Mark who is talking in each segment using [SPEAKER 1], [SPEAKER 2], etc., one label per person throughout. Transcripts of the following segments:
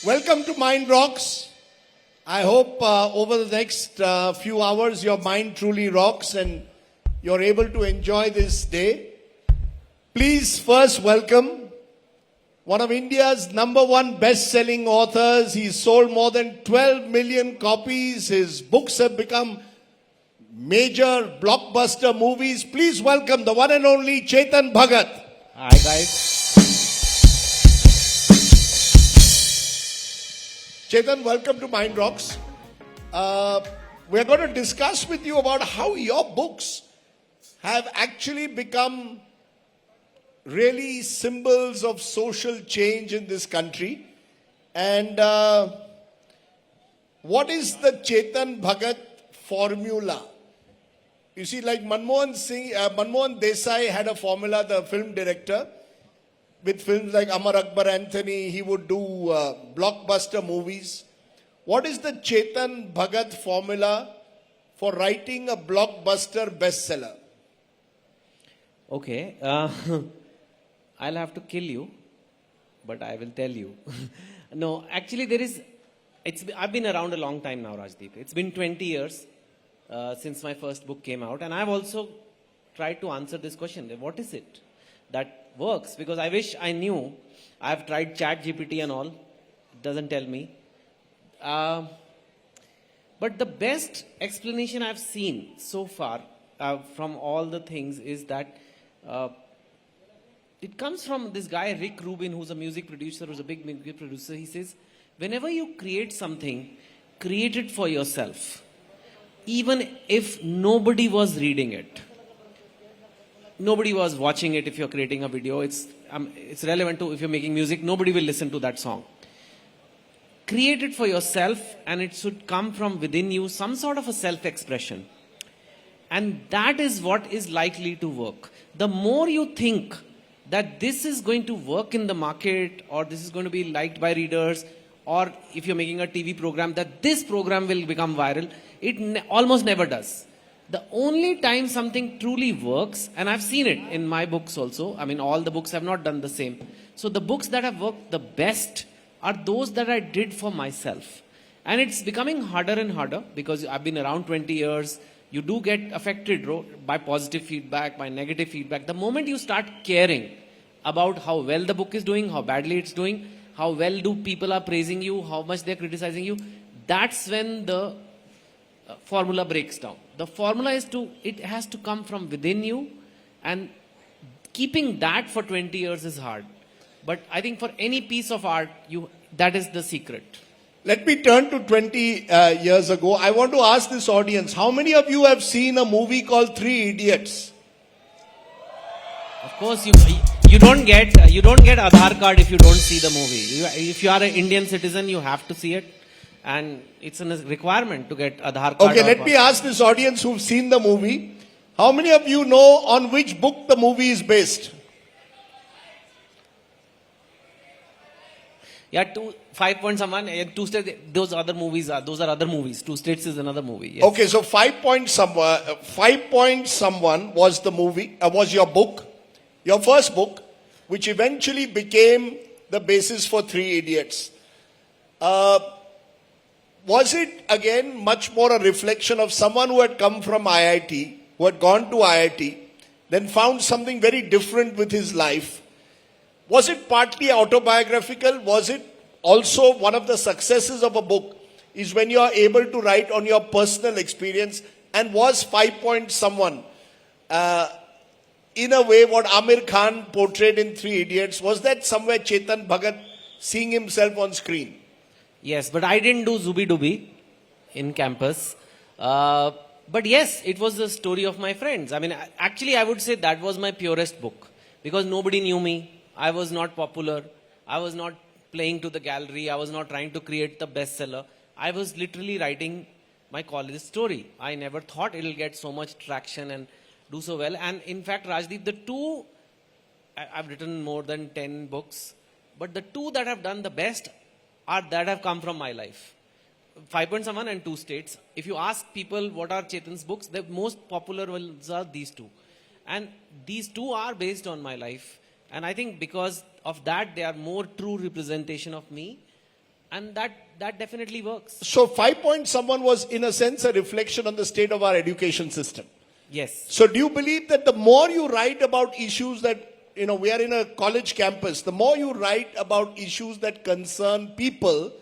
[SPEAKER 1] Welcome to Mind Rocks. I hope over the next few hours your mind truly rocks and you're able to enjoy this day. Please first welcome one of India's #1 best-selling authors. He's sold more than 12 million copies. His books have become major blockbuster movies. Please welcome the one and only Chetan Bhagat.
[SPEAKER 2] Hi guys.
[SPEAKER 1] Chetan, welcome to Mind Rocks. We're going to discuss with you about how your books have actually become really symbols of social change in this country. And what is the Chetan Bhagat formula? You see, like Manmohan Desai had a formula, the film director. With films like Amar Akbar Anthony, he would do blockbuster movies. What is the Chetan Bhagat formula for writing a blockbuster bestseller?
[SPEAKER 2] Okay, I'll have to kill you, but I will tell you. No, actually I've been around a long time now, Rajdeep. It's been 20 years since my first book came out, and I've also tried to answer this question. What is it that works? Because I wish I knew. I've tried ChatGPT and all. It doesn't tell me. But the best explanation I've seen so far from all the things is that it comes from this guy, Rick Rubin, who's a music producer, who's a big music producer. He says, whenever you create something, create it for yourself. Even if nobody was reading it. Nobody was watching it. If you're creating a video, it's relevant to if you're making music. Nobody will listen to that song. Create it for yourself, and it should come from within you, some sort of a self-expression. And that is what is likely to work. The more you think that this is going to work in the market, or this is going to be liked by readers, or if you're making a TV program, that this program will become viral, it almost never does. The only time something truly works, and I've seen it in my books also, I mean all the books have not done the same. So the books that have worked the best are those that I did for myself. And it's becoming harder and harder because I've been around 20 years. You do get affected by positive feedback, by negative feedback. The moment you start caring about how well the book is doing, how badly it's doing, how well do people are praising you, how much they're criticizing you, that's when the formula breaks down. The formula is it has to come from within you, and keeping that for 20 years is hard. But I think for any piece of art, that is the secret.
[SPEAKER 1] Let me turn to 20 years ago. I want to ask this audience, how many of you have seen a movie called Three Idiots?
[SPEAKER 2] Of course, you don't get Aadhaar card if you don't see the movie. If you are an Indian citizen, you have to see it. And it's a requirement to get Aadhaar card.
[SPEAKER 1] Okay, let me ask this audience who've seen the movie. How many of you know on which book the movie is based?
[SPEAKER 2] Yeah, 5 point someone, 2 states, those are other movies. Those are other movies. 2 states is another movie. Yes.
[SPEAKER 1] Okay, so 5 point someone was the movie, was your book, your first book, which eventually became the basis for Three Idiots. Was it, again, much more a reflection of someone who had come from IIT, who had gone to IIT, then found something very different with his life? Was it partly autobiographical? Was it also one of the successes of a book is when you are able to write on your personal experience? And was 5 point someone, in a way, what Amir Khan portrayed in Three Idiots, was that somewhere Chetan Bhagat seeing himself on screen?
[SPEAKER 2] Yes, but I didn't do Zubi Dubi in campus. But yes, it was the story of my friends. I mean, actually, I would say that was my purest book. Because nobody knew me. I was not popular. I was not playing to the gallery. I was not trying to create the bestseller. I was literally writing my college story. I never thought it will get so much traction and do so well. And in fact, Rajdeep, I've written more than 10 books. But the two that have done the best are that have come from my life. 5 point someone and 2 states. If you ask people what are Chetan's books, the most popular ones are these two. And these two are based on my life. And I think because of that, they are more true representation of me. And that definitely works.
[SPEAKER 1] So 5 someone was in a sense a reflection on the state of our education system.
[SPEAKER 2] Yes.
[SPEAKER 1] So do you believe that the more you write about issues that, we are in a college campus, the more you write about issues that concern people,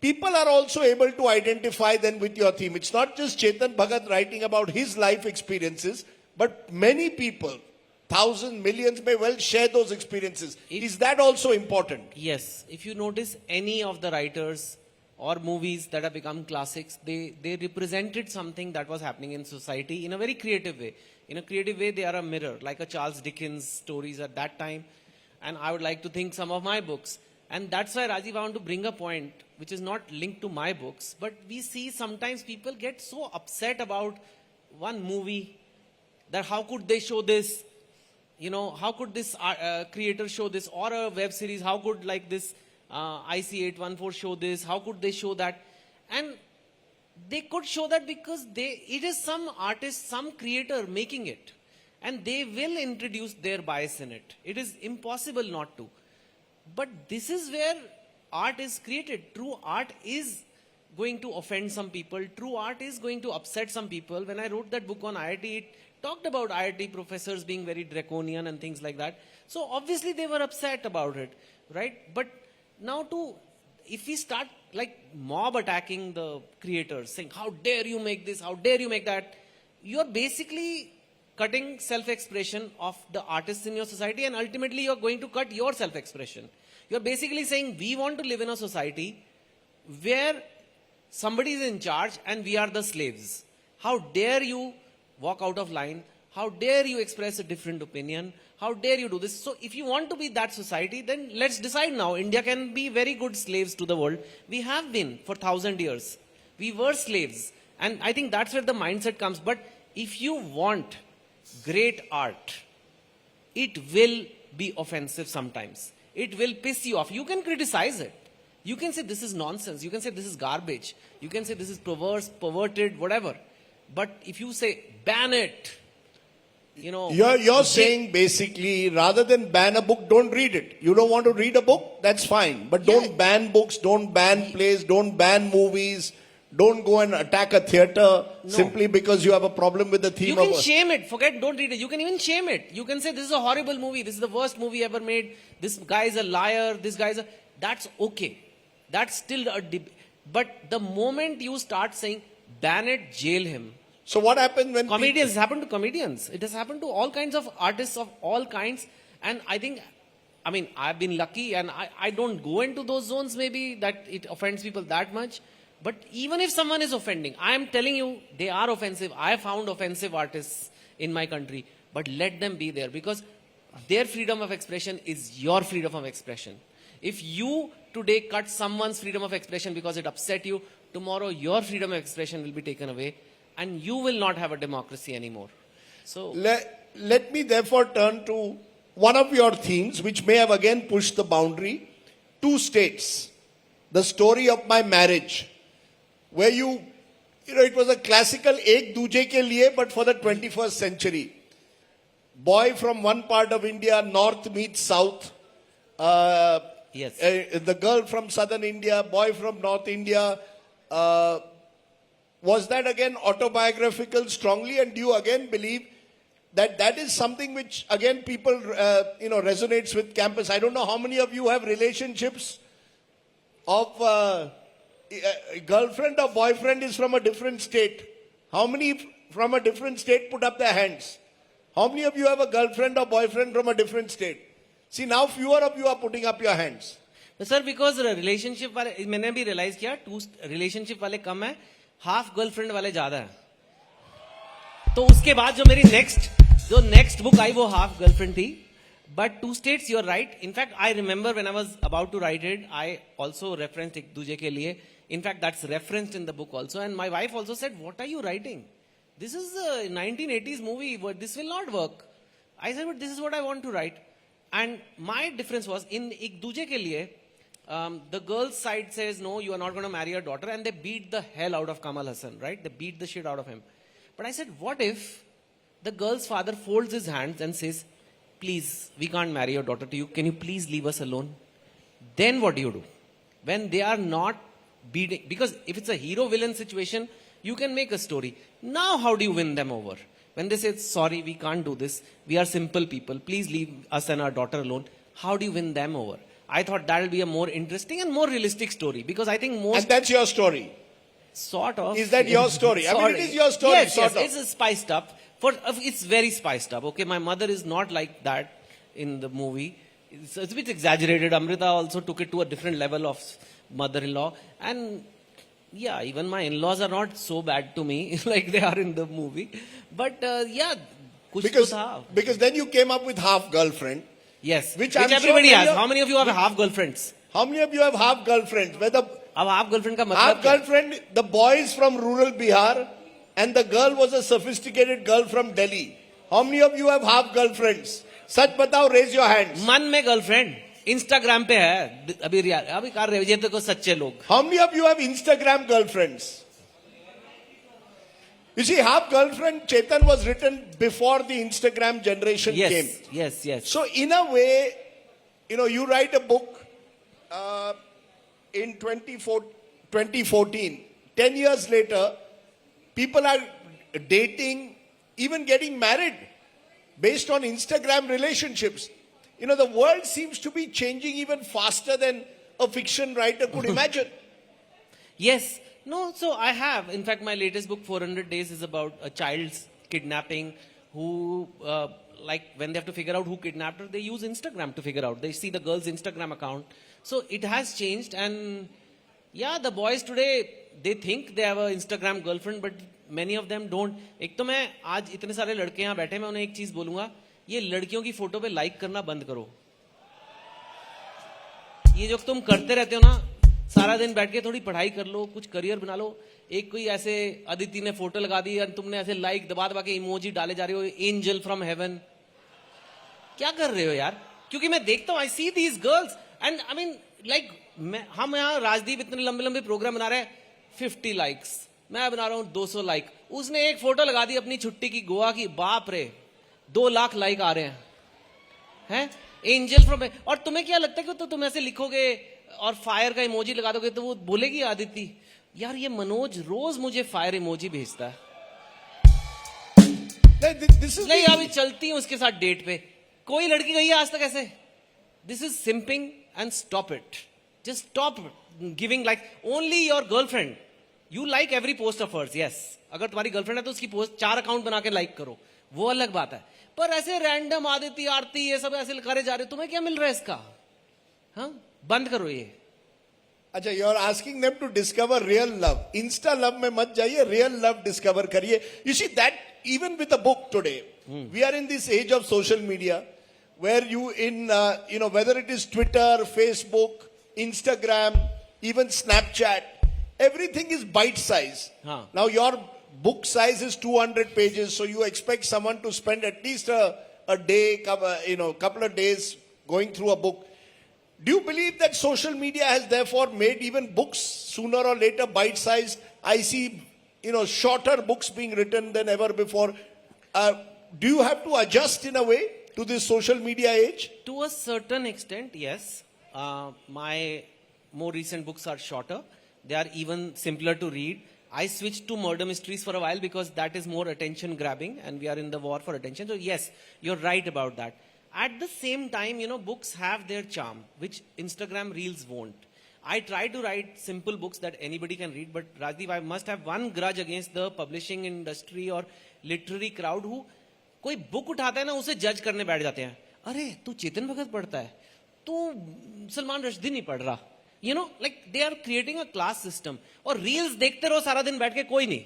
[SPEAKER 1] people are also able to identify then with your theme. It's not just Chetan Bhagat writing about his life experiences, but many people, thousands, millions may well share those experiences. Is that also important?
[SPEAKER 2] Yes. If you notice any of the writers or movies that have become classics, they represented something that was happening in society in a very creative way. In a creative way, they are a mirror, like a Charles Dickens stories at that time. And I would like to think some of my books. And that's why, Rajiv, I want to bring a point which is not linked to my books. But we see sometimes people get so upset about one movie that how could they show this? How could this creator show this? Or a web series, how could like this IC814 show this? How could they show that? And they could show that because it is some artist, some creator making it. And they will introduce their bias in it. It is impossible not to. But this is where art is created. True art is going to offend some people. True art is going to upset some people. When I wrote that book on IIT, it talked about IIT professors being very draconian and things like that. So obviously they were upset about it, right? But now if we start like mob attacking the creators, saying, how dare you make this, how dare you make that, you're basically cutting self-expression of the artists in your society, and ultimately you're going to cut your self-expression. You're basically saying, we want to live in a society where somebody is in charge and we are the slaves. How dare you walk out of line? How dare you express a different opinion? How dare you do this? So if you want to be that society, then let's decide now. India can be very good slaves to the world. We have been for 1,000 years. We were slaves. And I think that's where the mindset comes. But if you want great art, it will be offensive sometimes. It will piss you off. You can criticize it. You can say this is nonsense. You can say this is garbage. You can say this is perverse, perverted, whatever. But if you say ban it,
[SPEAKER 1] You're saying basically, rather than ban a book, don't read it. You don't want to read a book? That's fine. But don't ban books, don't ban plays, don't ban movies. Don't go and attack a theater simply because you have a problem with the theme.
[SPEAKER 2] You can shame it. Forget, don't read it. You can even shame it. You can say this is a horrible movie. This is the worst movie ever made. This guy is a liar. This guy is a... That's okay. That's still a... But the moment you start saying, ban it, jail him.
[SPEAKER 1] So what happened when...
[SPEAKER 2] Comedians, it has happened to comedians. It has happened to all kinds of artists of all kinds. And I think, I've been lucky and I don't go into those zones maybe that it offends people that much. But even if someone is offending, I am telling you, they are offensive. I have found offensive artists in my country. But let them be there because their freedom of expression is your freedom of expression. If you today cut someone's freedom of expression because it upset you, tomorrow your freedom of expression will be taken away and you will not have a democracy anymore. So
[SPEAKER 1] let me therefore turn to one of your themes, which may have again pushed the boundary. 2 states. The story of my marriage. Where it was a classical ek duje ke liye, but for the 21st century. Boy from one part of India, north meets south.
[SPEAKER 2] Yes.
[SPEAKER 1] The girl from southern India, boy from North India. Was that again autobiographical strongly? And do you again believe that is something which again people, resonates with campus? I don't know how many of you have relationships of... girlfriend or boyfriend is from a different state. How many from a different state put up their hands? How many of you have a girlfriend or boyfriend from a different state? See, now fewer of you are putting up your hands.
[SPEAKER 2] Sir, because relationship वाले मैंने भी realize किया 2 relationship वाले कम है, half girlfriend वाले ज़्यादा है. तो उसके बाद जो मेरी next book आई वो half girlfriend थी. But 2 states, you're right. In fact, I remember when I was about to write it, I also referenced ek duje ke liye. In fact, that's referenced in the book also. And my wife also said, what are you writing? This is a 1980s movie, but this will not work. I said, but this is what I want to write. And my difference was, in ek duje ke liye, the girl's side says, no, you are not going to marry your daughter. And they beat the hell out of Kamal Hassan, right? They beat the shit out of him. But I said, what if the girl's father folds his hands and says, please, we can't marry your daughter to you. Can you please leave us alone? Then what do you do? when they are not beating, because if it's a hero villain situation, you can make a story. Now how do you win them over? When they say, sorry, we can't do this, we are simple people, please leave us and our daughter alone, how do you win them over? I thought that will be a more interesting and more realistic story, because I think most...
[SPEAKER 1] And that's your story.
[SPEAKER 2] Sort of.
[SPEAKER 1] Is that your story? I mean, it is your story,
[SPEAKER 2] yes,
[SPEAKER 1] sort
[SPEAKER 2] yes,
[SPEAKER 1] of.
[SPEAKER 2] it's spiced up. It's very spiced up. Okay, my mother is not like that in the movie. It's a bit exaggerated. Amrita also took it to a different level of mother-in-law. And yeah, even my in-laws are not so bad to me like they are in the movie. But yeah, kuch
[SPEAKER 1] Because,
[SPEAKER 2] to tha.
[SPEAKER 1] because then you came up with half girlfriend.
[SPEAKER 2] Yes,
[SPEAKER 1] Which
[SPEAKER 2] which
[SPEAKER 1] I'm sure
[SPEAKER 2] everybody
[SPEAKER 1] many
[SPEAKER 2] has.
[SPEAKER 1] of-
[SPEAKER 2] How many of you have half girlfriends?
[SPEAKER 1] How many of you have half girlfriends? Whether
[SPEAKER 2] अब half girlfriend का मतलब
[SPEAKER 1] half
[SPEAKER 2] क्या है?
[SPEAKER 1] girlfriend, the boy is from rural Bihar and the girl was a sophisticated girl from Delhi. How many of you have half girlfriends? Sach batao, raise your hands.
[SPEAKER 2] मन में girlfriend Instagram पे है अभी कर रहे हो ये तो को सच्चे लोग.
[SPEAKER 1] How many of you have Instagram girlfriends? You see, half girlfriend Chetan was written before the Instagram generation came.
[SPEAKER 2] Yes.
[SPEAKER 1] So in a way, you write a book in 2014. 10 years later, people are dating, even getting married based on Instagram relationships. The world seems to be changing even faster than a fiction writer could imagine.
[SPEAKER 2] Yes. No, so I have. In fact, my latest book, 400 Days, is about a child's kidnapping who, when they have to figure out who kidnapped her, they use Instagram to figure out. They see the girl's Instagram account. So it has changed. And yeah, the boys today, they think they have an Instagram girlfriend, but many of them don't. एक तो मैं आज इतने सारे लड़के यहाँ बैठे मैं उन्हें एक चीज बोलूंगा ये लड़कियों की फोटो पे लाइक करना बंद करो. ये जो तुम करते रहते हो ना सारा दिन बैठ के थोड़ी पढ़ाई कर लो कुछ करियर बना लो. एक कोई ऐसे अदिति ने फोटो लगा दी और तुमने ऐसे लाइक दबा दबा के इमोजी डाले जा रहे हो एंजल फ्रॉम हेवन. क्या कर रहे हो यार? क्योंकि मैं देखता हूँ I see these girls and I mean like हम यहाँ राजदीप इतने लंबे लंबे प्रोग्राम बना रहे हैं 50 लाइक्स मैं बना रहा हूँ 200 लाइक. उसने एक फोटो लगा दी अपनी छुट्टी की गोवा की बाप रे 2 लाख लाइक आ रहे हैं एंजल फ्रॉम. और तुम्हें क्या लगता है कि तो तुम ऐसे लिखोगे और फायर का इमोजी लगा दोगे तो वो बोलेगी आदिति यार ये मनोज रोज मुझे फायर इमोजी भेजता है. नहीं अभी चलती हूँ उसके साथ डेट पे. कोई लड़की गई है आज तक ऐसे? This is simping and stop it. Just stop giving like only your girlfriend. You like every post of hers. Yes अगर तुम्हारी गर्लफ्रेंड है तो उसकी पोस्ट 4 अकाउंट बना के लाइक करो वो अलग बात है. पर ऐसे रैंडम आदिति आरती ये सब ऐसे करे जा रहे हो तुम्हें क्या मिल रहा है इसका? हाँ बंद करो ये.
[SPEAKER 1] अच्छा you are asking them to discover real love. Insta love में मत जाइए रियल लव डिस्कवर करिए. You see that even with a book today we are in this age of social media where whether it is Twitter, Facebook, Instagram, even Snapchat, everything is bite size. Now your book size is 200 pages so you expect someone to spend at least a day couple of days going through a book. Do you believe that social media has therefore made even books sooner or later bite sized? I see shorter books being written than ever before. Do you have to adjust in a way to this social media age?
[SPEAKER 2] To a certain extent, yes. My more recent books are shorter. They are even simpler to read. I switched to murder mysteries for a while because that is more attention grabbing and we are in the war for attention. So yes, you're right about that. At the same time, books have their charm, which Instagram reels won't. I try to write simple books that anybody can read, but Rajdeep, I must have one grudge against the publishing industry or literary crowd who कोई book उठाता है ना उसे जज करने बैठ जाते हैं. अरे तू चेतन भगत पढ़ता है तू सलमान रश्दी नहीं पढ़ रहा. Like they are creating a class system. और रील्स देखते रहो सारा दिन बैठ के कोई नहीं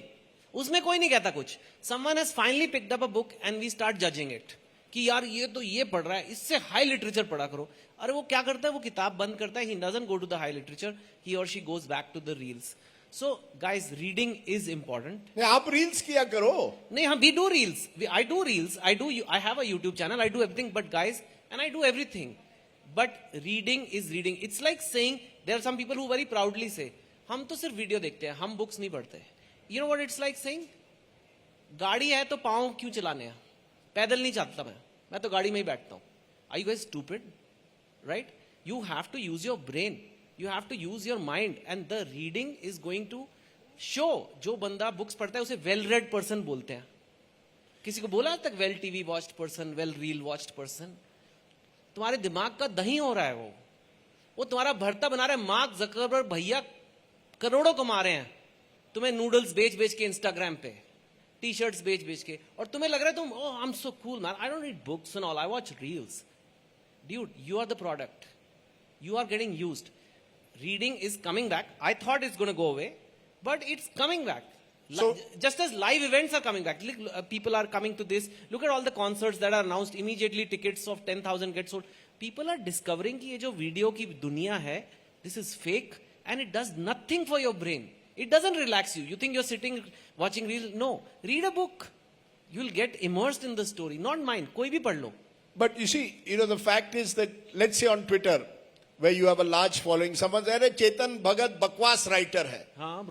[SPEAKER 2] उसमें कोई नहीं कहता कुछ. Someone has finally picked up a book and we start judging it. कि यार ये तो ये पढ़ रहा है इससे हाई लिटरेचर पढ़ा करो. अरे वो क्या करता है वो किताब बंद करता है. He doesn't go to the high literature. He or she goes back to the reels. So guys, reading is important.
[SPEAKER 1] नहीं आप reels किया करो.
[SPEAKER 2] नहीं हम we do reels. I do reels. I have a YouTube channel. I do everything. But guys, and I do everything. But reading is reading. It's like saying there are some people who very proudly say, हम तो सिर्फ video देखते हैं हम books नहीं पढ़ते. You know what it's like saying? गाड़ी है तो पाँव क्यों चलाने हैं? पैदल नहीं चलता मैं तो गाड़ी में ही बैठता हूँ. Are you guys stupid? Right? You have to use your brain. You have to use your mind, and the reading is going to show. जो बंदा books पढ़ता है उसे well read person बोलते हैं. किसी को बोला आज तक well TV watched person, well reel watched person? तुम्हारे दिमाग का दही हो रहा है वो तुम्हारा भरता बना रहा है. मार्क जकरबर्ग भैया करोड़ों कमा रहे हैं तुम्हें नूडल्स बेच बेच के इंस्टाग्राम पे, टी शर्ट्स बेच बेच के, और तुम्हें लग रहा है तुम I am so cool man, I don't read books and all, I watch reels. Dude, you are the product, you are getting used. Reading is coming back. I thought it's going to go away, but it's coming back. So, just as live events are coming back, people are coming to this. Look at all the concerts that are announced. Immediately tickets of 10,000 get sold. People are discovering कि ये जो video की दुनिया है, this is fake, and it does nothing for your brain. It doesn't relax you. You think you're sitting watching reels? No. Read a book. You'll get immersed in the story. Not mine. कोई भी पढ़ लो.
[SPEAKER 1] But you see, the fact is that, let's say on Twitter, where you have a large following, someone said, Chetan Bhagat बकवास writer है,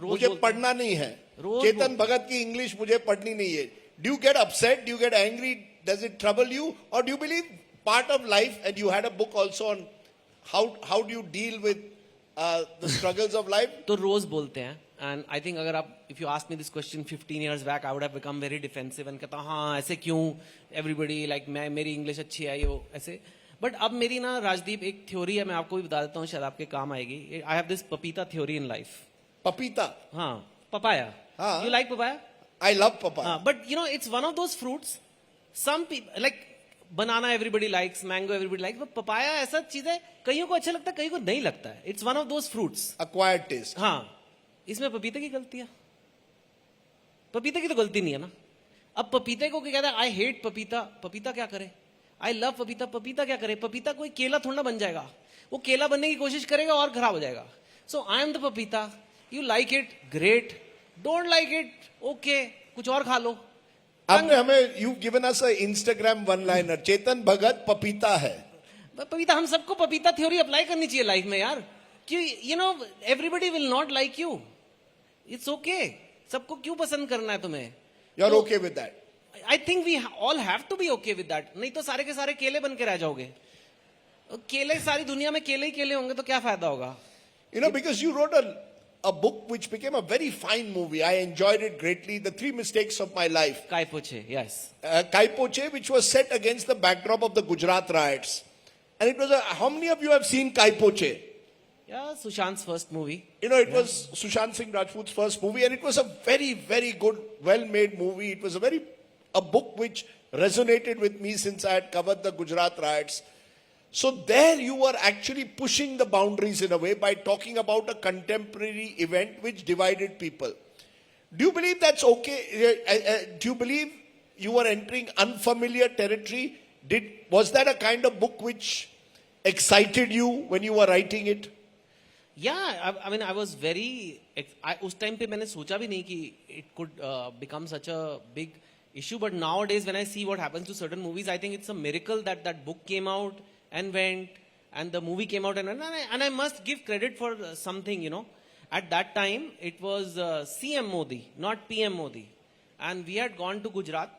[SPEAKER 1] मुझे पढ़ना नहीं है, चेतन भगत की इंग्लिश मुझे पढ़नी नहीं है. Do you get upset? Do you get angry? Does it trouble you? Or do you believe part of life, and you had a book also on how do you deal with the struggles of life?
[SPEAKER 2] तो रोज बोलते हैं. And I think अगर आप, if you asked me this question 15 years back, I would have become very defensive and कहता हाँ ऐसे क्यों, everybody like मेरी इंग्लिश अच्छी है, ये ऐसे. बट अब मेरी ना राजदीप एक थ्योरी है, मैं आपको भी बता देता हूँ, शायद आपके काम आएगी. I have this papita theory in life.
[SPEAKER 1] Papita?
[SPEAKER 2] हाँ, papaya. You like papaya?
[SPEAKER 1] I love papaya.
[SPEAKER 2] But you know it's one of those fruits, some people like banana everybody likes, mango everybody likes, but papaya ऐसा चीज है कईयों को अच्छा लगता है, कईयों को नहीं लगता है. It's one of those fruits,
[SPEAKER 1] acquired taste.
[SPEAKER 2] हाँ, इसमें पपीते की गलती है? पपीते की तो गलती नहीं है ना. अब पपीते को क्या कहता है, आई हेट पपीता, पपीता क्या करे? आई लव पपीता, पपीता क्या करे? पपीता कोई केला थोड़ा ना बन जाएगा, वो केला बनने की कोशिश करेगा और खराब हो जाएगा. So I am the papita. You like it, great. Don't like it, okay, कुछ और खा लो.
[SPEAKER 1] आपने हमें, you given us a Instagram one liner, Chetan Bhagat पपीता है.
[SPEAKER 2] पपीता, हम सबको पपीता थ्योरी अप्लाई करनी चाहिए लाइफ में यार. कि you know everybody will not like you, it's okay. सबको क्यों पसंद करना है तुम्हें?
[SPEAKER 1] You are okay with that?
[SPEAKER 2] I think we all have to be okay with that. नहीं तो सारे के सारे केले बन के रह जाओगे. केले, सारी दुनिया में केले ही केले होंगे तो क्या फायदा होगा?
[SPEAKER 1] Because you wrote a book which became a very fine movie. I enjoyed it greatly. The 3 Mistakes of My Life.
[SPEAKER 2] Kai Poche, yes.
[SPEAKER 1] Kai Poche, which was set against the backdrop of the Gujarat riots. And it was how many of you have seen Kai Poche?
[SPEAKER 2] Yeah, Sushant's first movie.
[SPEAKER 1] It was Sushant Singh Rajput's first movie, and it was a very, very good, well-made movie. It was a book which resonated with me since I had covered the Gujarat riots. So there you were actually pushing the boundaries in a way by talking about a contemporary event which divided people. Do you believe that's okay? Do you believe you were entering unfamiliar territory? Was that a kind of book which excited you when you were writing it?
[SPEAKER 2] Yeah, I mean I was very, उस time पे मैंने सोचा भी नहीं कि it could become such a big issue. But nowadays when I see what happens to certain movies, I think it's a miracle that that book came out and went, and the movie came out, and I must give credit for something. At that time it was CM Modi, not PM Modi, and we had gone to Gujarat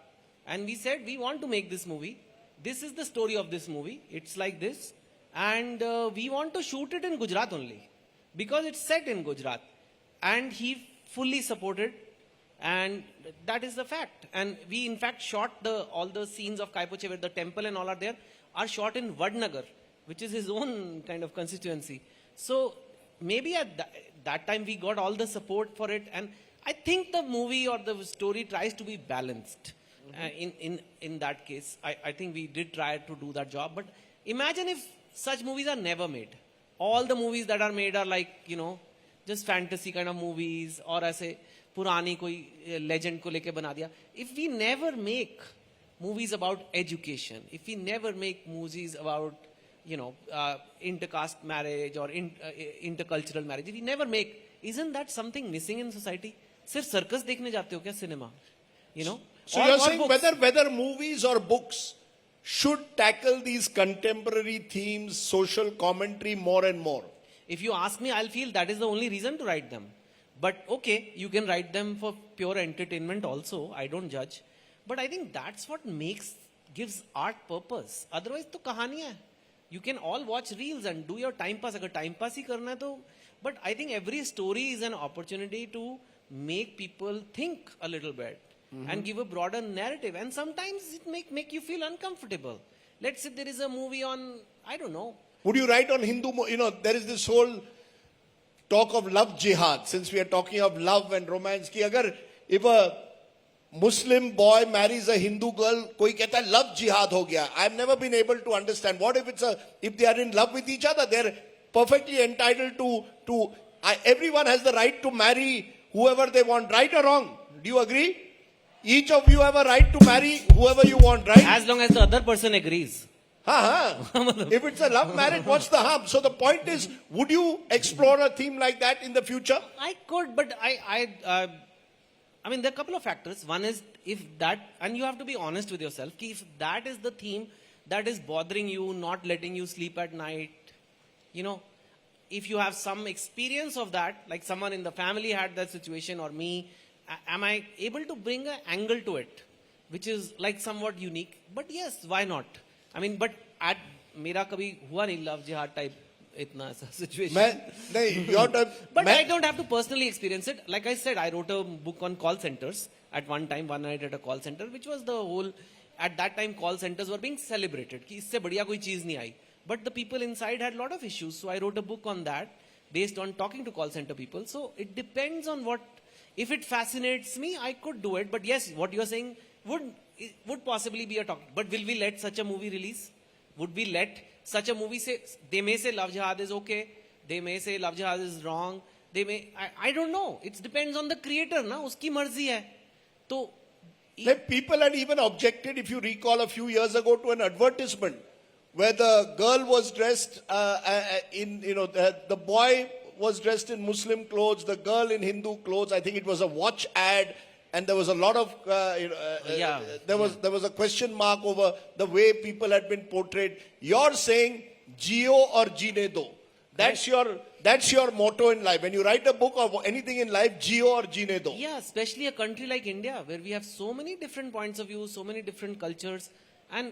[SPEAKER 2] and we said we want to make this movie. This is the story of this movie. It's like this, and we want to shoot it in Gujarat only because it's set in Gujarat, and he fully supported. And that is the fact. And we in fact shot all the scenes of Kai Poche where the temple and all are there, are shot in Vadnagar, which is his own kind of constituency. So maybe at that time we got all the support for it. And I think the movie or the story tries to be balanced. In that case, I think we did try to do that job. But imagine if such movies are never made. All the movies that are made are like, just fantasy kind of movies, or ऐसे पुरानी कोई legend को लेके बना दिया. If we never make movies about education, if we never make movies about, intercaste marriage or intercultural marriage, if we never make, isn't that something missing in society? सिर्फ circus देखने जाते हो क्या cinema?
[SPEAKER 1] So you're saying whether movies or books should tackle these contemporary themes, social commentary more and more?
[SPEAKER 2] If you ask me, I'll feel that is the only reason to write them. But okay, you can write them for pure entertainment also. I don't judge. But I think that's what gives art purpose. Otherwise, तो कहानियाँ है. You can all watch reels and do your time pass. अगर time pass ही करना है तो, but I think every story is an opportunity to make people think a little bit and give a broader narrative. And sometimes it make you feel uncomfortable. Let's say there is a movie on, I don't know.
[SPEAKER 1] Would you write on Hindu, there is this whole talk of love jihad, since we are talking of love and romance, ki agar, if a Muslim boy marries a Hindu girl, koi kehta hai love jihad ho gaya. I've never been able to understand. What if if they are in love with each other, they're perfectly entitled everyone has the right to marry whoever they want, right or wrong? Do you agree? Each of you have a right to marry whoever you want, right?
[SPEAKER 2] As long as the other person agrees.
[SPEAKER 1] If it's a love marriage, what's the harm? So the point is, would you explore a theme like that in the future?
[SPEAKER 2] I could, but I mean, there are a couple of factors. One is if that, and you have to be honest with yourself, ki if that is the theme that is bothering you, not letting you sleep at night, if you have some experience of that, like someone in the family had that situation or me, am I able to bring an angle to it, which is like somewhat unique? But yes, why not? I mean, but मेरा कभी हुआ नहीं love jihad type इतना ऐसा situation. But I don't have to personally experience it. Like I said, I wrote a book on call centers at one time, one night at a call center, which was the whole, at that time call centers were being celebrated. कि इससे बढ़िया कोई चीज नहीं आई. But the people inside had a lot of issues. So I wrote a book on that based on talking to call center people. So it depends on what, if it fascinates me, I could do it. But yes, what you're saying would possibly be a talk. But will we let such a movie release? Would we let such a movie say, they may say love jihad is okay. They may say love jihad is wrong. They may, I don't know. It depends on the creator, na? Uski marzi hai. So,
[SPEAKER 1] like people had even objected, if you recall a few years ago, to an advertisement where the girl was dressed the boy was dressed in Muslim clothes, the girl in Hindu clothes. I think it was a watch ad, and there was a lot of there was a question mark over the way people had been portrayed. You're saying Geo or Jeene Do. That's your motto in life. When you write a book or anything in life, Geo or Jeene Do.
[SPEAKER 2] Yeah, especially a country like India, where we have so many different points of view, so many different cultures, and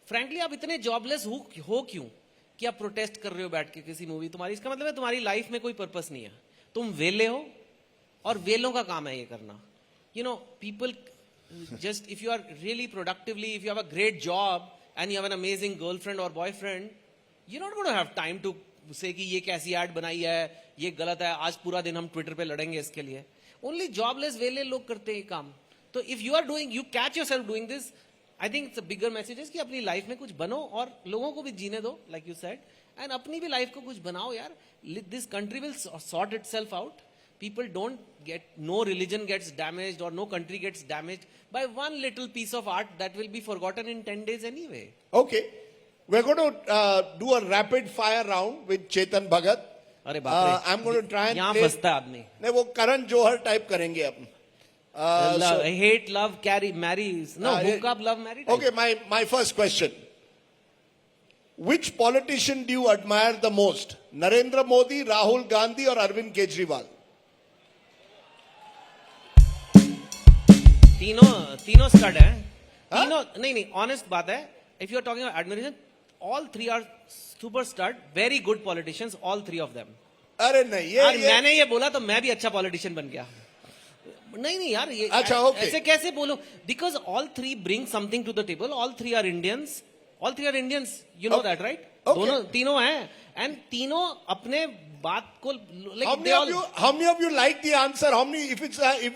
[SPEAKER 2] frankly, आप इतने jobless हो क्यों कि आप protest कर रहे हो बैठ के किसी मूवी? तुम्हारी, इसका मतलब है तुम्हारी लाइफ में कोई पर्पस नहीं है. तुम वेले हो और वेलों का काम है ये करना. People just, if you are really productively, if you have a great job and you have an amazing girlfriend or boyfriend, you're not going to have time to say कि ये कैसी ad बनाई है, ये गलत है, आज पूरा दिन हम ट्विटर पे लड़ेंगे इसके लिए. Only jobless वेले लोग करते हैं काम. तो if you catch yourself doing this, I think it's a bigger message is कि अपनी लाइफ में कुछ बनो और लोगों को भी जीने दो, like you said, and अपनी भी लाइफ को कुछ बनाओ यार. This country will sort itself out. People no religion gets damaged or no country gets damaged by one little piece of art that will be forgotten in 10 days anyway.
[SPEAKER 1] Okay. We're going to do a rapid fire round with Chetan Bhagat.
[SPEAKER 2] अरे बाप रे.
[SPEAKER 1] I'm going to try and
[SPEAKER 2] यहाँ
[SPEAKER 1] play.
[SPEAKER 2] फंसता आदमी.
[SPEAKER 1] नहीं, वो Karan Johar type करेंगे अपन.
[SPEAKER 2] Hate, love, carry, marry. No, hook up, love, marry.
[SPEAKER 1] Okay, my first question. Which politician do you admire the most? Narendra Modi, Rahul Gandhi or Arvind Kejriwal?
[SPEAKER 2] तीनों stud हैं. तीनों नहीं, honest बात है. If you are talking about admiration, all three are super stud, very good politicians, all three of them.
[SPEAKER 1] अरे नहीं,
[SPEAKER 2] मैंने ये बोला तो मैं भी अच्छा politician बन गया. नहीं यार, ये
[SPEAKER 1] अच्छा, okay.
[SPEAKER 2] ऐसे कैसे बोलो? Because all three bring something to the table. All three are Indians. You know that, right?
[SPEAKER 1] Okay.
[SPEAKER 2] तीनों हैं, and तीनों अपने बात को like
[SPEAKER 1] how many of you like the answer? How many, if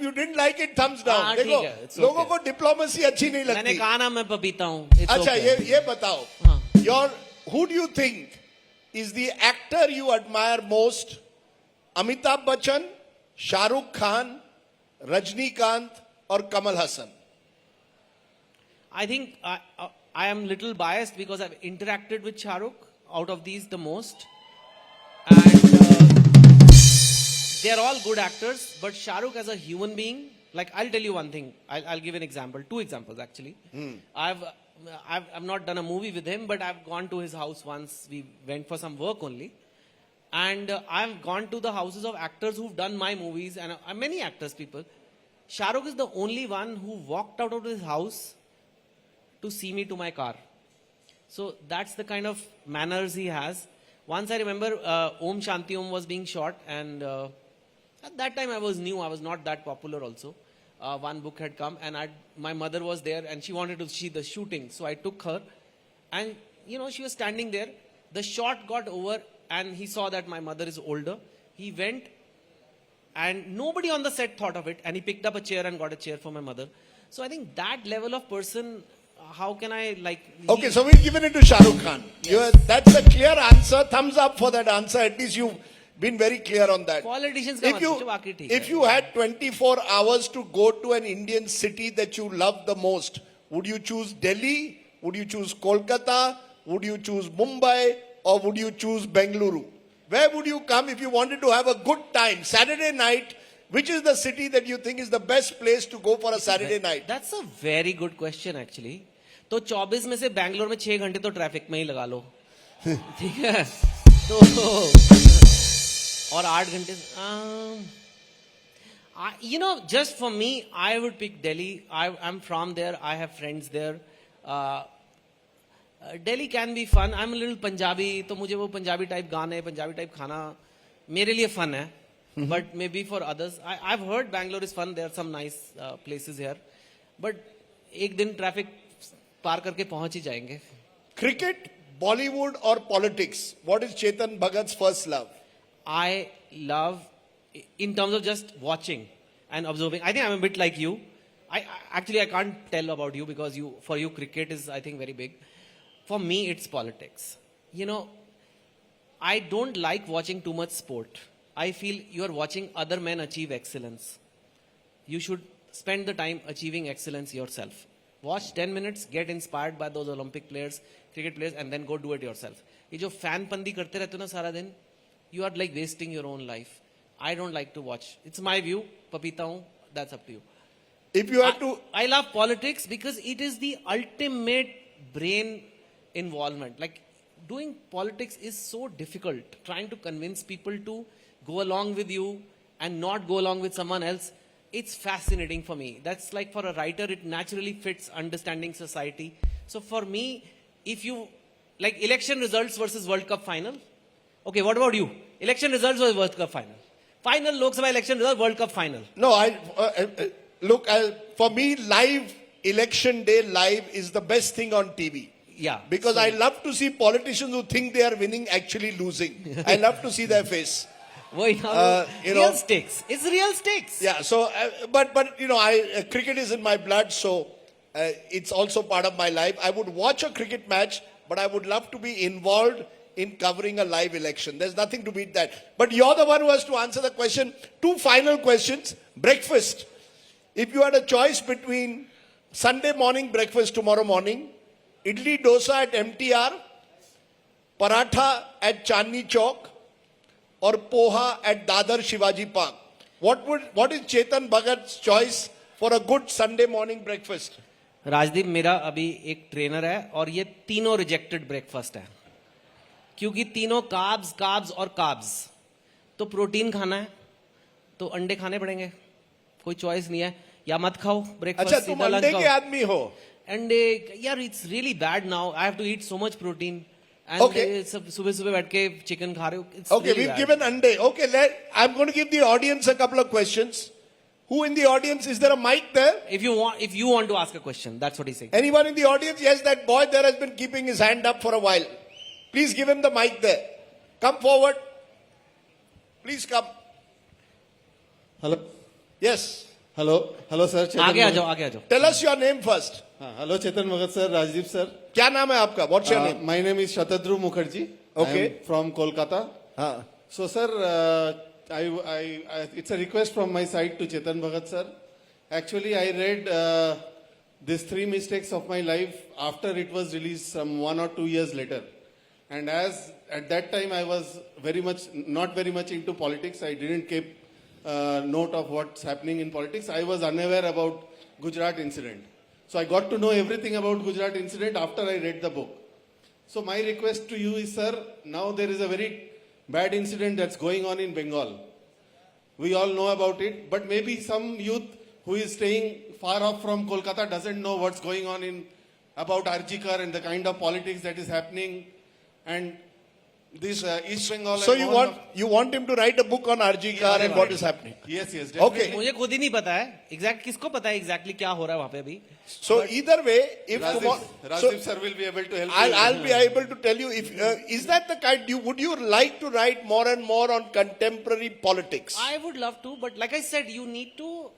[SPEAKER 1] you didn't like it, thumbs down. देखो, लोगों को diplomacy अच्छी नहीं लगती.
[SPEAKER 2] मैंने कहा ना मैं पपीता हूँ.
[SPEAKER 1] अच्छा, ये बताओ. Who do you think is the actor you admire most? Amitabh Bachchan, Shah Rukh Khan, Rajnikant or Kamal Hassan?
[SPEAKER 2] I think I am little biased because I've interacted with Shah Rukh out of these the most. And they're all good actors, but Shah Rukh as a human being, like I'll tell you one thing. I'll give an example, 2 examples actually. I've not done a movie with him, but I've gone to his house once. We went for some work only. And I've gone to the houses of actors who've done my movies and many actors, people. Shah Rukh is the only one who walked out of his house to see me to my car. So that's the kind of manners he has. Once I remember Om Shanti Om was being shot, and at that time I was new, I was not that popular also. One book had come, and my mother was there, and she wanted to see the shooting. So I took her, and she was standing there. The shot got over, and he saw that my mother is older. He went, and nobody on the set thought of it, and he picked up a chair and got a chair for my mother. So I think that level of person, how can I
[SPEAKER 1] Okay, so we've given it to Shah Rukh Khan. That's a clear answer. Thumbs up for that answer. At least you've been very clear on that.
[SPEAKER 2] Politicians
[SPEAKER 1] If you had 24 hours to go to an Indian city that you love the most, would you choose Delhi? Would you choose Kolkata? Would you choose Mumbai? Or would you choose Bengaluru? Where would you come if you wanted to have a good time? Saturday night, which is the city that you think is the best place to go for a Saturday night?
[SPEAKER 2] That's a very good question actually. तो 24 में से बैंगलोर में 6 घंटे तो traffic में ही लगा लो, ठीक है? तो और 8 घंटे, just for me, I would pick Delhi. I'm from there. I have friends there. Delhi can be fun. I'm a little Punjabi, तो मुझे वो पंजाबी टाइप गाने, पंजाबी टाइप खाना मेरे लिए fun है. But maybe for others, I've heard Bangalore is fun. There are some nice places here. But एक दिन ट्रैफिक पार करके पहुंच ही जाएंगे.
[SPEAKER 1] Cricket, Bollywood or politics? What is Chetan Bhagat's first love?
[SPEAKER 2] I love, in terms of just watching and observing. I think I'm a bit like you. I can't tell about you because for you cricket is, I think, very big. For me, it's politics. I don't like watching too much sport. I feel you are watching other men achieve excellence. You should spend the time achieving excellence yourself. Watch 10 minutes, get inspired by those Olympic players, cricket players, and then go do it yourself. ये जो fan पंदी करते रहते हो ना सारा दिन, you are like wasting your own life. I don't like to watch. It's my view. Papita हूँ. That's up to you.
[SPEAKER 1] If you have to,
[SPEAKER 2] I love politics because it is the ultimate brain involvement. Like doing politics is so difficult. Trying to convince people to go along with you and not go along with someone else. It's fascinating for me. That's like for a writer, it naturally fits understanding society. So for me, if you like election results versus World Cup final. Okay, what about you? Election results versus World Cup final. Final Lok Sabha election result, World Cup final.
[SPEAKER 1] No, for me, live election day live is the best thing on TV.
[SPEAKER 2] Yeah.
[SPEAKER 1] Because I love to see politicians who think they are winning actually losing. I love to see their face.
[SPEAKER 2] Real stakes. It's real stakes.
[SPEAKER 1] Yeah. So, but cricket is in my blood, so it's also part of my life. I would watch a cricket match, but I would love to be involved in covering a live election. There's nothing to beat that. But you're the one who has to answer the question. 2 final questions. Breakfast. If you had a choice between Sunday morning breakfast tomorrow morning, idli dosa at MTR, paratha at Chandni Chowk, or poha at Dadar Shivaji Park, what is Chetan Bhagat's choice for a good Sunday morning breakfast?
[SPEAKER 2] Rajdeep, मेरा अभी एक trainer है और ये तीनों rejected breakfast है, क्योंकि तीनों कार्ब्स और कार्ब्स. तो प्रोटीन खाना है तो अंडे खाने पड़ेंगे, कोई चॉइस नहीं है. या मत खाओ ब्रेकफास्ट.
[SPEAKER 1] अच्छा, तुम अंडे के आदमी हो?
[SPEAKER 2] अंडे यार, it's really bad now. I have to eat so much protein. And सुबह बैठ के चिकन खा रहे हो.
[SPEAKER 1] Okay, really we've given ande. Okay, I'm going to give the audience a couple of questions. Who in the audience? Is there a mic there?
[SPEAKER 2] If you want to ask a question, that's what he's saying.
[SPEAKER 1] Anyone in the audience? Yes, that boy there has been keeping his hand up for a while. Please give him the mic there. Come forward. Please come.
[SPEAKER 3] Hello.
[SPEAKER 1] Yes.
[SPEAKER 3] Hello, sir.
[SPEAKER 2] आगे आ जाओ.
[SPEAKER 1] Tell us your name first.
[SPEAKER 3] Hello, Chetan Bhagat sir, Rajdeep sir.
[SPEAKER 1] क्या नाम है आपका? What's your name?
[SPEAKER 3] My name is Shatadru Mukherjee.
[SPEAKER 1] Okay.
[SPEAKER 3] I am from Kolkata. So, sir, it's a request from my side to Chetan Bhagat sir. Actually, I read these 3 mistakes of my life after it was released some 1 or 2 years later. And as at that time I was not very much into politics, I didn't keep note of what's happening in politics. I was unaware about Gujarat incident. So I got to know everything about Gujarat incident after I read the book. So my request to you is, sir, now there is a very bad incident that's going on in Bengal. We all know about it, but maybe some youth who is staying far off from Kolkata doesn't know what's going on in about Arjikar and the kind of politics that is happening, and this East Bengal.
[SPEAKER 1] So
[SPEAKER 3] and all
[SPEAKER 1] you want him to write a book on RG Car and what is happening?
[SPEAKER 3] Yes, yes. Definitely.
[SPEAKER 1] Okay.
[SPEAKER 2] मुझे खुद ही नहीं पता है exact किसको पता है exactly क्या हो रहा है वहां पे अभी.
[SPEAKER 1] So either way, if tomorrow,
[SPEAKER 3] Rajiv sir will be able to help
[SPEAKER 1] I'll
[SPEAKER 3] you.
[SPEAKER 1] be able to tell you if is that the kind would you like to write more and more on contemporary politics?
[SPEAKER 2] I would love to, but like I said, you need to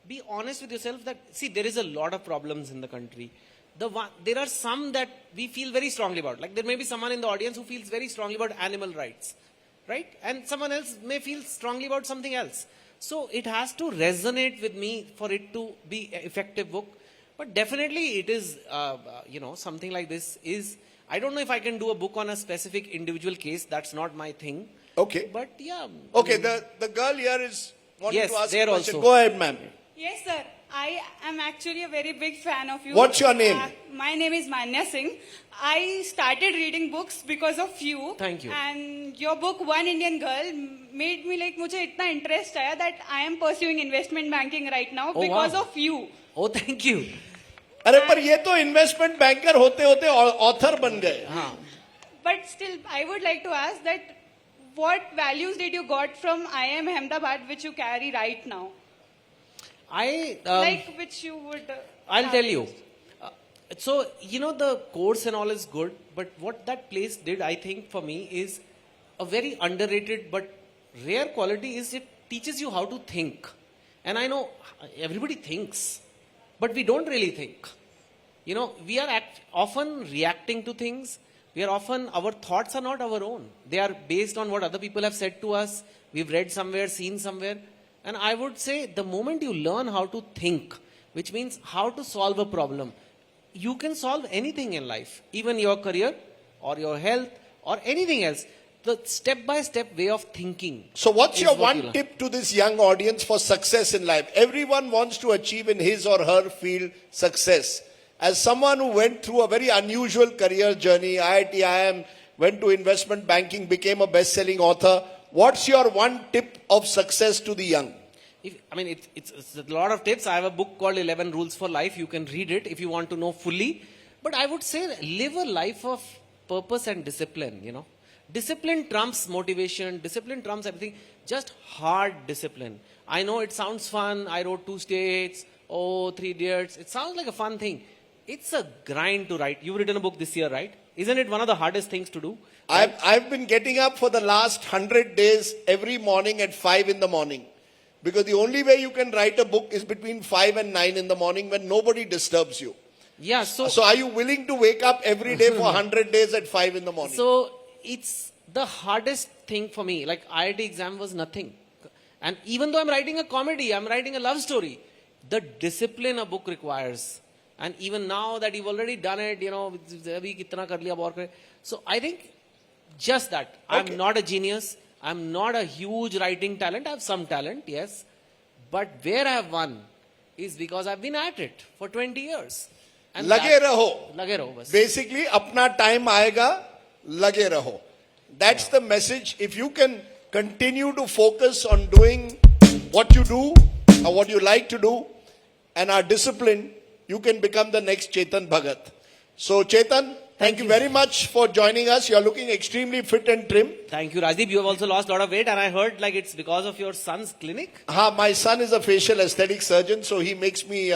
[SPEAKER 2] be honest with yourself that, see, there is a lot of problems in the country. There are some that we feel very strongly about. Like there may be someone in the audience who feels very strongly about animal rights, right? And someone else may feel strongly about something else. So it has to resonate with me for it to be an effective book. But definitely it is, something like this is, I don't know if I can do a book on a specific individual case. That's not my thing.
[SPEAKER 1] Okay.
[SPEAKER 2] But yeah.
[SPEAKER 1] Okay, the girl here is wanting
[SPEAKER 2] Yes,
[SPEAKER 1] to ask
[SPEAKER 2] there
[SPEAKER 1] a question.
[SPEAKER 2] also.
[SPEAKER 1] Go ahead, ma'am.
[SPEAKER 4] Yes, sir. I am actually a very big fan of you.
[SPEAKER 1] What's your name?
[SPEAKER 4] My name is Manya Singh. I started reading books because of you.
[SPEAKER 2] Thank you.
[SPEAKER 4] And your book, One Indian Girl, made me like, मुझे इतना interest आया that I am pursuing investment banking right now
[SPEAKER 2] Oh,
[SPEAKER 4] because
[SPEAKER 2] wow.
[SPEAKER 4] of you.
[SPEAKER 2] Oh, thank you.
[SPEAKER 1] अरे पर ये तो investment banker होते होते author बन गए.
[SPEAKER 2] हाँ.
[SPEAKER 4] But still, I would like to ask that what values did you got from IIM Ahmedabad which you carry right now? Like which you would...
[SPEAKER 2] I'll
[SPEAKER 4] have
[SPEAKER 2] tell you.
[SPEAKER 4] used.
[SPEAKER 2] So, the course and all is good, but what that place did, I think, for me, is a very underrated but rare quality is it teaches you how to think. And I know everybody thinks, but we don't really think. We are often reacting to things. Our thoughts are not our own. They are based on what other people have said to us. We've read somewhere, seen somewhere. And I would say the moment you learn how to think, which means how to solve a problem, you can solve anything in life, even your career or your health or anything else. The step-by-step way of thinking.
[SPEAKER 1] So what's
[SPEAKER 2] is
[SPEAKER 1] your
[SPEAKER 2] what you
[SPEAKER 1] one
[SPEAKER 2] learn.
[SPEAKER 1] tip to this young audience for success in life? Everyone wants to achieve in his or her field success. As someone who went through a very unusual career journey, IIT IIM, went to investment banking, became a best-selling author, what's your one tip of success to the young?
[SPEAKER 2] It's a lot of tips. I have a book called 11 Rules for Life. You can read it if you want to know fully. But I would say live a life of purpose and discipline, Discipline trumps motivation. Discipline trumps everything. Just hard discipline. I know it sounds fun. I wrote 2 states. 3 Idiots. It sounds like a fun thing. It's a grind to write. You've written a book this year, right? Isn't it one of the hardest things to do? Right?
[SPEAKER 1] I've been getting up for the last 100 days every morning at 5 in the morning. Because the only way you can write a book is between 5 and 9 in the morning when nobody disturbs you.
[SPEAKER 2] Yeah,
[SPEAKER 1] So are you willing to wake up every day for 100 days at 5 in the morning?
[SPEAKER 2] So it's the hardest thing for me. Like IIT exam was nothing. And even though I'm writing a comedy, I'm writing a love story, the discipline a book requires. And even now that you've already done it, so I think just that.
[SPEAKER 1] Okay.
[SPEAKER 2] I'm not a genius. I'm not a huge writing talent. I have some talent, yes. But where I have won is because I've been at it for 20 years. And
[SPEAKER 1] लगे रहो.
[SPEAKER 2] लगे रहो बस.
[SPEAKER 1] Basically, अपना time आएगा, लगे रहो. That's the message. If you can continue to focus on doing what you do or what you like to do and are disciplined, you can become the next Chetan Bhagat. So Chetan, thank you very much for joining us. You're looking extremely fit and trim.
[SPEAKER 2] Thank you, Rajdeep. You have also lost a lot of weight, and I heard like it's because of your son's clinic.
[SPEAKER 1] My son is a facial aesthetic surgeon, so he makes me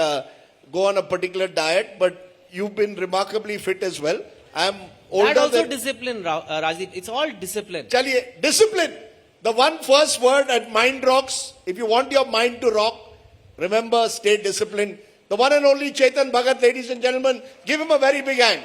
[SPEAKER 1] go on a particular diet. But you've been remarkably fit as well. I'm older
[SPEAKER 2] That also
[SPEAKER 1] than...
[SPEAKER 2] discipline, Rajdeep. It's all discipline.
[SPEAKER 1] Chaliye, discipline. The one first word at Mind Rocks. If you want your mind to rock, remember, stay disciplined. The one and only Chetan Bhagat, ladies and gentlemen. Give him a very big hand.